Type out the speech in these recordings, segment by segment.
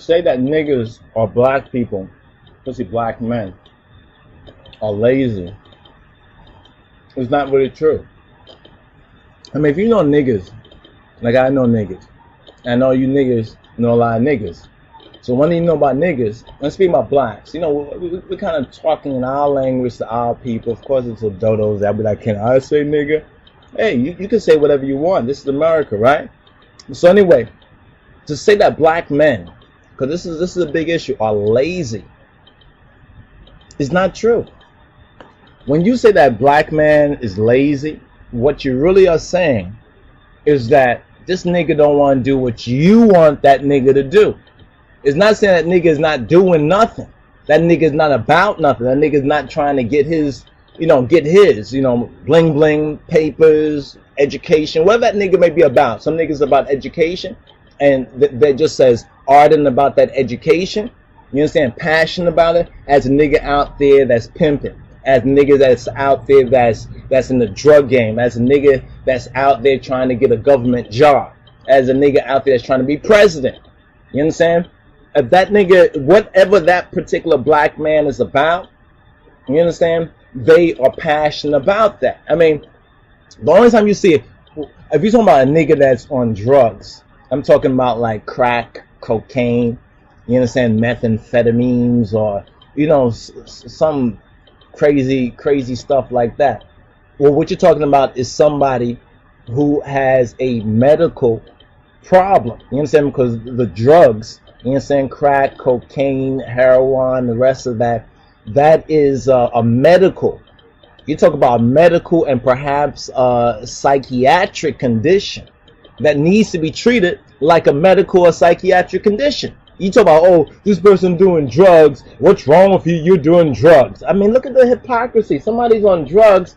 say that niggas or black people, especially black men, are lazy is not really true. I mean, if you know niggas, like I know niggas, I know you niggas know a lot of niggas. So when you know about niggas, let's speak about blacks. You know, we're kind of talking in our language to our people. Of course, it's a dodos that be like, can I say nigga? Hey, you can say whatever you want. This is America, right? So anyway, to say that black men, because this is a big issue, are lazy, is not true. When you say that black man is lazy, what you really are saying is that this nigga don't want to do what you want that nigga to do. It's not saying that nigga is not doing nothing. That nigga is not about nothing. That nigga is not trying to get his, bling bling, papers, education, whatever that nigga may be about. Some niggas about education, and that just says ardent about that education. You understand? Passionate about it. As a nigga out there that's pimping. As a nigga that's out there that's in the drug game. As a nigga that's out there trying to get a government job. As a nigga out there that's trying to be president. You understand? If that nigga, whatever that particular black man is about, you understand? They are passionate about that. I mean, the only time you see it, if you're talking about a nigga that's on drugs, I'm talking about like crack, cocaine, you understand, methamphetamines, or, some crazy stuff like that. Well, what you're talking about is somebody who has a medical problem. You understand? Because the drugs, you understand, crack, cocaine, heroin, the rest of that, that is a medical. You talk about a medical and perhaps a psychiatric condition that needs to be treated like a medical or psychiatric condition. You talk about, oh, this person doing drugs. What's wrong with you? You're doing drugs. I mean, look at the hypocrisy. Somebody's on drugs.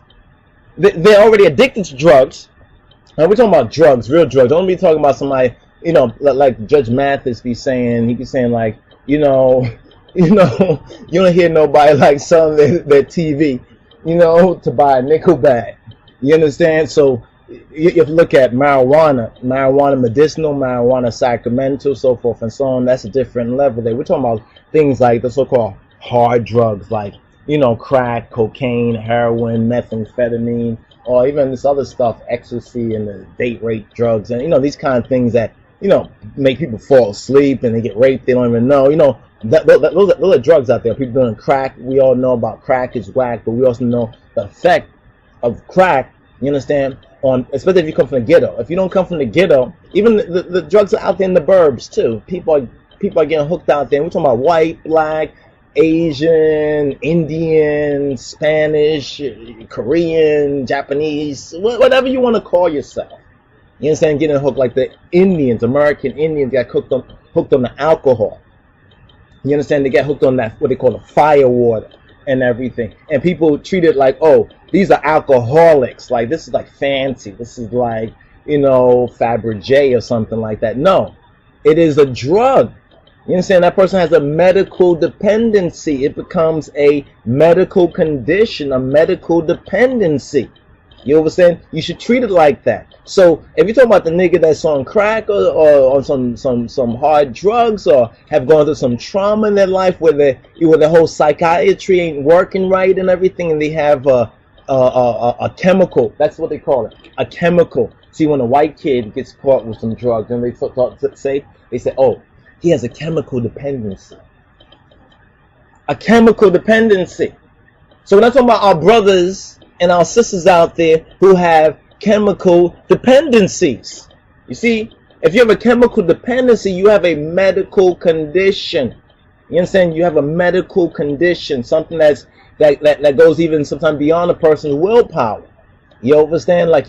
They're already addicted to drugs. And we're talking about drugs, real drugs. Don't be talking about somebody, like Judge Mathis be saying. He be saying like, you don't hear nobody like selling their TV, to buy a nickel bag. You understand? So you have to look at marijuana medicinal, marijuana sacramental, so forth and so on. That's a different level there. We're talking about things like the so-called hard drugs, like, crack, cocaine, heroin, methamphetamine, or even this other stuff, ecstasy and the date rape drugs, and these kind of things that make people fall asleep and they get raped. They don't even know. Those are drugs out there. People doing crack. We all know about crack is whack, but we also know the effect of crack. You understand? Especially if you come from the ghetto. If you don't come from the ghetto, even the drugs are out there in the burbs too. People are getting hooked out there. We're talking about white, black, Asian, Indian, Spanish, Korean, Japanese, whatever you want to call yourself. You understand? Getting hooked like the Indians, American Indians got hooked on the alcohol. You understand? They get hooked on that, what they call the fire water and everything. And people treat it like, oh, these are alcoholics. Like, this is like fancy. This is like, Fabergé or something like that. No, it is a drug. You understand? That person has a medical dependency. It becomes a medical condition, a medical dependency. You understand? You should treat it like that. So if you're talking about the nigga that's on crack or on some hard drugs, or have gone through some trauma in their life where the whole psychiatry ain't working right and everything, and they have a chemical, that's what they call it, a chemical. See, when a white kid gets caught with some drugs, and they say, oh, he has a chemical dependency. A chemical dependency. So when I'm talking about our brothers and our sisters out there who have chemical dependencies. You see, if you have a chemical dependency, you have a medical condition. You understand? You have a medical condition, something that goes even sometimes beyond a person's willpower. You understand? Like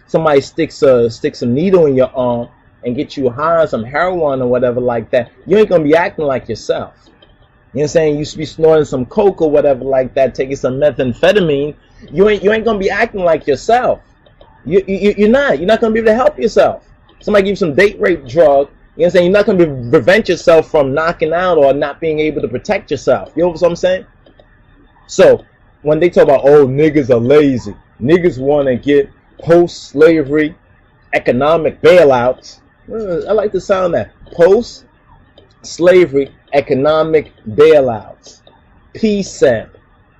somebody sticks a needle in your arm and get you high on some heroin or whatever like that. You ain't gonna be acting like yourself. You know what I'm saying? You should be snorting some coke or whatever like that, taking some methamphetamine. You ain't gonna be acting like yourself. You're not gonna be able to help yourself. Somebody give you some date rape drug. You know what I'm saying? You're not gonna prevent yourself from knocking out or not being able to protect yourself. You know what I'm saying? So when they talk about, oh, niggas are lazy, niggas want to get post-slavery economic bailouts. I like the sound of that. post-slavery economic bailouts. PSEB.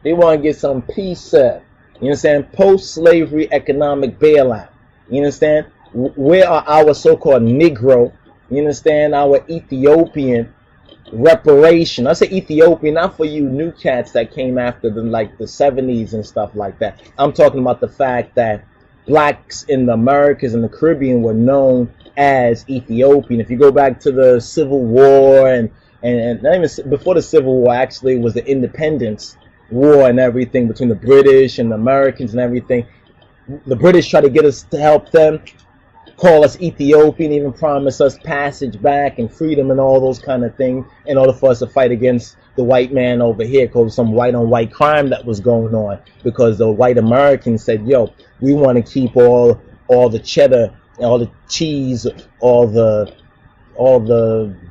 They want to get some PSEB. You understand? Post-slavery economic bailout. You understand? Where are our so-called Negro, you understand, our Ethiopian reparation? I say Ethiopian, not for you new cats that came after the 70s and stuff like that. I'm talking about the fact that blacks in the Americas and the Caribbean were known as Ethiopian. If you go back to the Civil War and not even before the Civil War, actually, it was the Independence War and everything between the British and the Americans and everything. The British tried to get us to help them, call us Ethiopian, even promise us passage back and freedom and all those kind of things in order for us to fight against the white man over here, because some white on white crime that was going on, because the white Americans said, yo, we want to keep all the cheddar, all the cheese, all the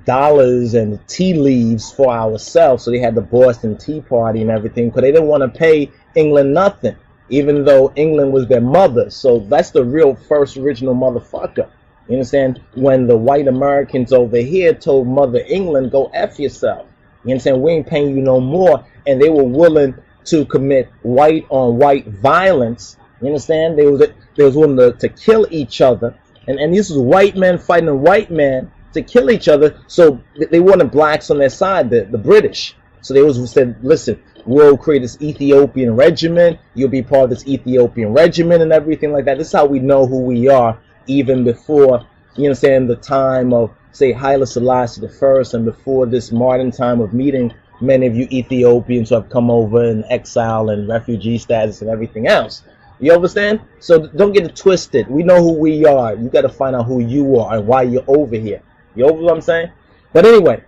dollars and the tea leaves for ourselves. So they had the Boston Tea Party and everything, because they didn't want to pay England nothing, even though England was their mother. So that's the real first original motherfucker. You understand? When the white Americans over here told Mother England, go F yourself. You understand? We ain't paying you no more. And they were willing to commit white on white violence. You understand? They was willing to kill each other. And this was white men fighting white men to kill each other. So they wanted blacks on their side, the British. So they said, listen, we'll create this Ethiopian regiment. You'll be part of this Ethiopian regiment and everything like that. This is how we know who we are, even before, you understand, the time of, say, Haile Selassie I, and before this modern time of meeting many of you Ethiopians who have come over in exile and refugee status and everything else. You understand? So don't get it twisted. We know who we are. You got to find out who you are and why you're over here. You over what I'm saying? But anyway,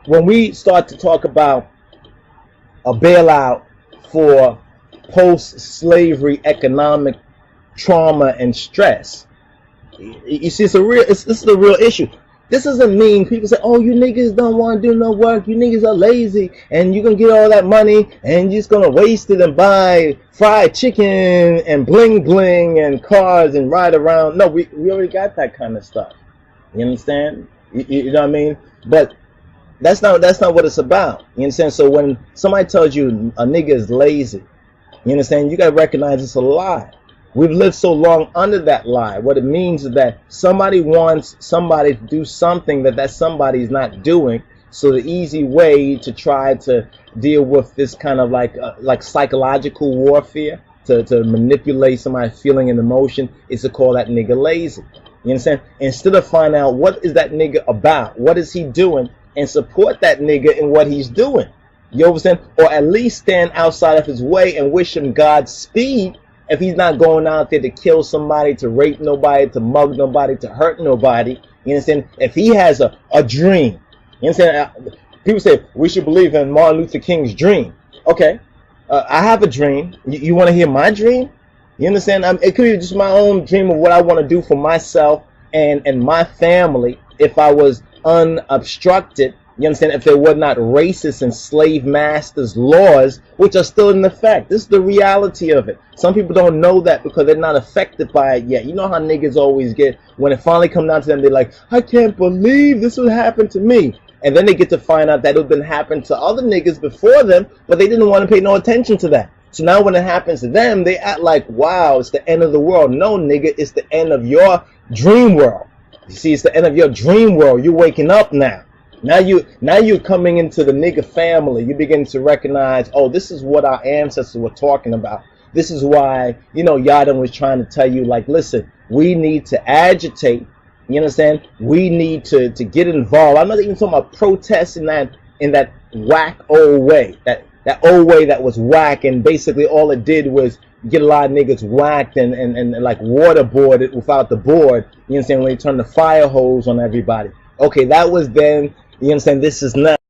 when we start to talk about a bailout for post-slavery economic trauma and stress, you see, this is a real issue. This doesn't mean people say, oh, you niggas don't want to do no work, you niggas are lazy, and you're going to get all that money and you're just going to waste it and buy fried chicken and bling bling and cars and ride around. No, we already got that kind of stuff. You understand? You know what I mean? But that's not what it's about. You understand? So when somebody tells you a nigga is lazy, you understand, you got to recognize it's a lie. We've lived so long under that lie. What it means is that somebody wants somebody to do something that somebody is not doing. So the easy way to try to deal with this kind of like psychological warfare, to manipulate somebody's feeling and emotion, is to call that nigga lazy. You understand? Instead of finding out what is that nigga about, what is he doing, and support that nigga in what he's doing. You understand? Or at least stand outside of his way and wish him Godspeed if he's not going out there to kill somebody, to rape nobody, to mug nobody, to hurt nobody. You understand? If he has a dream, you understand? People say we should believe in Martin Luther King's dream. Okay, I have a dream. You want to hear my dream? You understand? It could be just my own dream of what I want to do for myself and my family if I was unobstructed. You understand? If there were not racist and slave masters laws, which are still in effect. This is the reality of it. Some people don't know that because they're not affected by it yet. You know how niggas always get, when it finally comes down to them, they're like, I can't believe this would happen to me. And then they get to find out that it would have been happened to other niggas before them, but they didn't want to pay no attention to that. So now when it happens to them, they act like, wow, it's the end of the world. No, nigga, it's the end of your dream world. You see, it's the end of your dream world. You're waking up now. Now you're coming into the nigga family. You begin to recognize, oh, this is what our ancestors were talking about. This is why, you know, YADON was trying to tell you, like, listen, we need to agitate. You understand? We need to get involved. I'm not even talking about protests in that whack old way, that old way that was whack, and basically all it did was get a lot of niggas whacked and like waterboarded without the board. You understand? When they turn the fire hose on everybody. Okay, that was then. You understand? This is now.